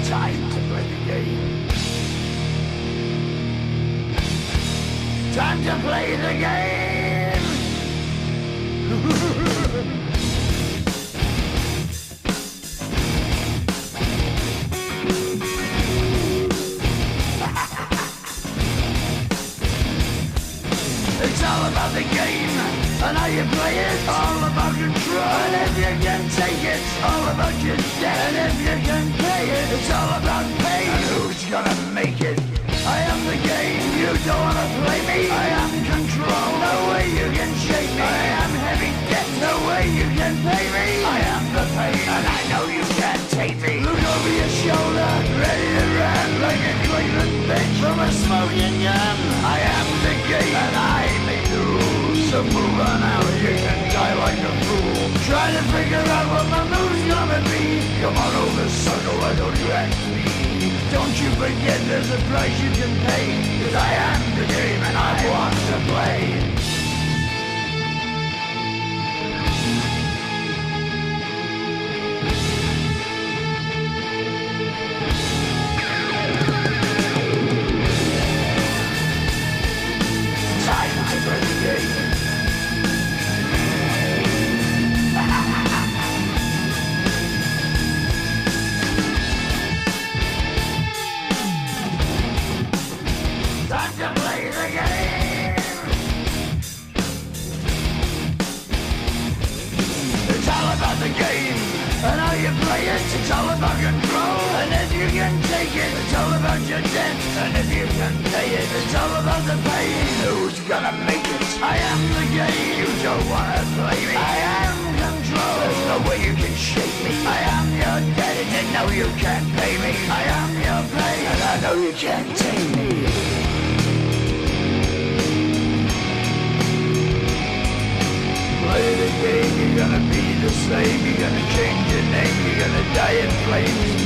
Time to play the game. Time to play the game. It's all about the game and how you play it. All about control, and if you can take it, all about your debt. And if you can pay it, it's all about pain. And who's gonna make it? I am the game, you don't wanna play me. I am control, no way you can shake me. I am heavy debt, no way you can pay me. I am the pain, and I know you can't take me. Look over your shoulder, ready to run like a Cleveland bitch from a smoking gun. I am the game, and I make the rules. So move on out, you can die like a fool. Trying to figure out what my move's gonna be. Come on over, sucker, why don't you ask me? Don't you forget there's a price you can pay. 'Cause I am the game and I want to play. Time to play the game. Time to play the game. It's all about the game and how you play it. It's all about control, and if you can take it, it's all about your debt. And if you can pay it, it's all about the pain. Who's gonna make it? I am the game. You don't wanna play me. I am control. There's no way you can shake me. I am your debt, and you know you can't pay me. I am your pain, and I know you can't take me. Play the game, you're gonna be the same. You're gonna change your name, you're gonna die in flames.